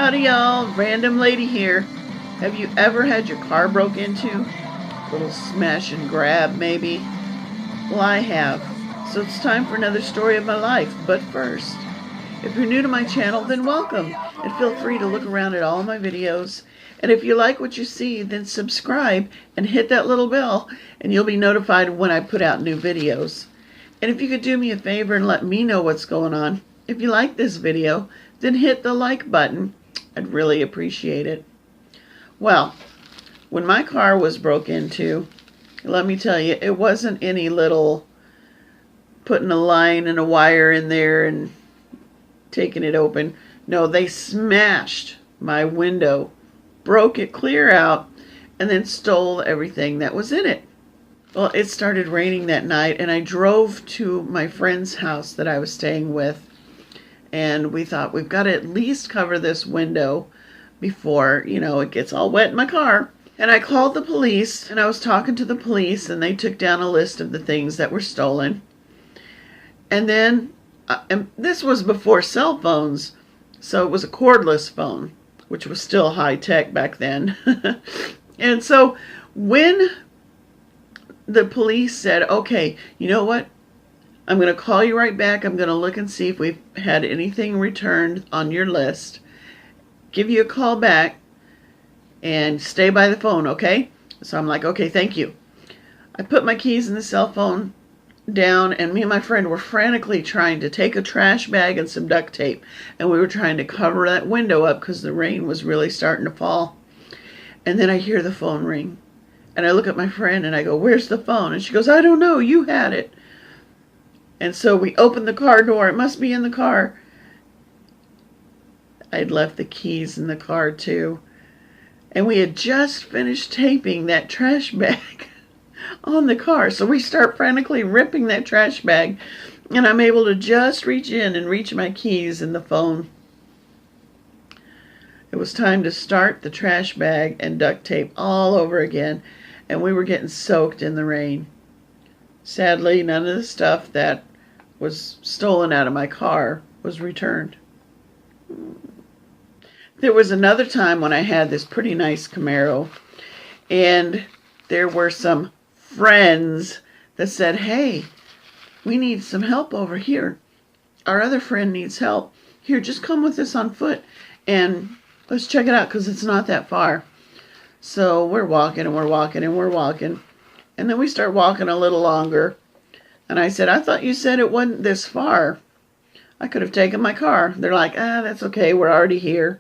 Howdy y'all, random lady here. Have you ever had your car broke into? A little smash and grab maybe? Well, I have. So it's time for another story of my life. But first, if you're new to my channel, then welcome. And feel free to look around at all my videos. And if you like what you see, then subscribe and hit that little bell and you'll be notified when I put out new videos. And if you could do me a favor and let me know what's going on. If you like this video, then hit the like button. I'd really appreciate it. Well, when my car was broke into, let me tell you, it wasn't any little putting a line and a wire in there and taking it open. No, they smashed my window, broke it clear out, and then stole everything that was in it. Well, it started raining that night, and I drove to my friend's house that I was staying with. And we thought, we've got to at least cover this window before, it gets all wet in my car. And I called the police, and I was talking to the police, and they took down a list of the things that were stolen. And then, and this was before cell phones, so it was a cordless phone, which was still high tech back then. And so when the police said, okay, you know what? I'm going to call you right back. I'm going to look and see if we've had anything returned on your list. Give you a call back and stay by the phone, okay? So I'm like, okay, thank you. I put my keys in the cell phone down, and me and my friend were frantically trying to take a trash bag and some duct tape. And we were trying to cover that window up because the rain was really starting to fall. And then I hear the phone ring. And I look at my friend and I go, where's the phone? And she goes, I don't know, you had it. And so we opened the car door. It must be in the car. I'd left the keys in the car too. And we had just finished taping that trash bag on the car. So we start frantically ripping that trash bag. And I'm able to just reach in and reach my keys in the phone. It was time to start the trash bag and duct tape all over again. And we were getting soaked in the rain. Sadly, none of the stuff that was stolen out of my car was returned. There was another time when I had this pretty nice Camaro, and there were some friends that said, hey, we need some help over here. Our other friend needs help. Here, just come with us on foot, and let's check it out because it's not that far. So we're walking and we're walking and we're walking. And then we start walking a little longer. And I said, I thought you said it wasn't this far. I could have taken my car. They're like, that's okay. We're already here.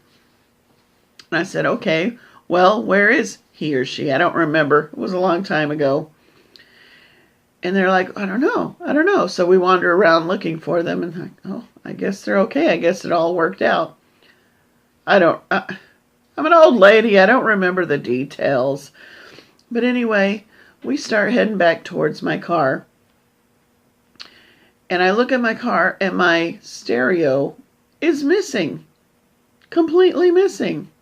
And I said, okay, well, where is he or she? I don't remember. It was a long time ago. And they're like, I don't know. So we wander around looking for them. And like, oh, I guess they're okay. I guess it all worked out. I'm an old lady. I don't remember the details. But anyway, we start heading back towards my car. And I look at my car and my stereo is missing. Completely missing.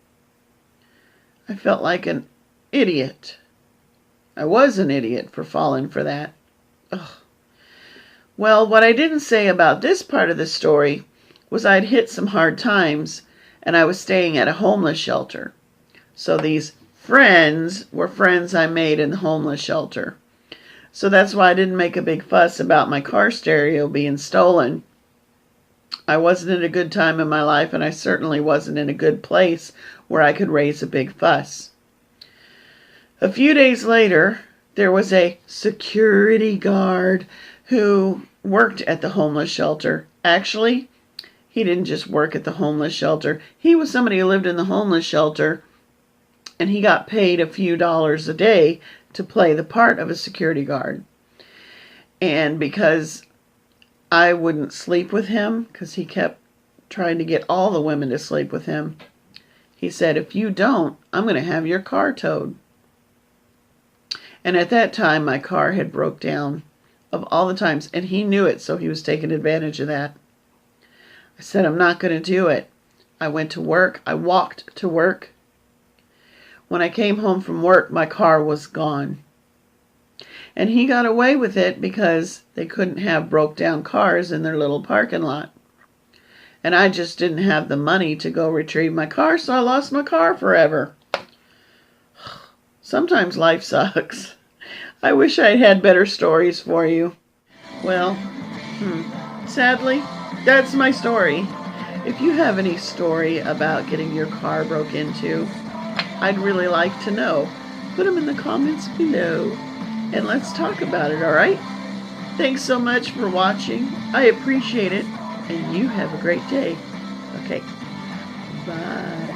I felt like an idiot. I was an idiot for falling for that. Ugh. Well, what I didn't say about this part of the story was I'd hit some hard times and I was staying at a homeless shelter. So these friends were friends I made in the homeless shelter. So that's why I didn't make a big fuss about my car stereo being stolen. I wasn't in a good time in my life, and I certainly wasn't in a good place where I could raise a big fuss. A few days later, there was a security guard who worked at the homeless shelter. Actually, he didn't just work at the homeless shelter. He was somebody who lived in the homeless shelter, and he got paid a few dollars a day to play the part of a security guard. And because I wouldn't sleep with him, because he kept trying to get all the women to sleep with him, he said, if you don't, I'm going to have your car towed. And at that time, my car had broke down of all the times, and he knew it, so he was taking advantage of that. I said, I'm not going to do it. I went to work. I walked to work. When I came home from work, my car was gone. And he got away with it because they couldn't have broke down cars in their little parking lot. And I just didn't have the money to go retrieve my car, so I lost my car forever. Sometimes life sucks. I wish I had better stories for you. Well, sadly, that's my story. If you have any story about getting your car broke into, I'd really like to know. Put them in the comments below and let's talk about it, all right? Thanks so much for watching. I appreciate it, and you have a great day. Okay, bye.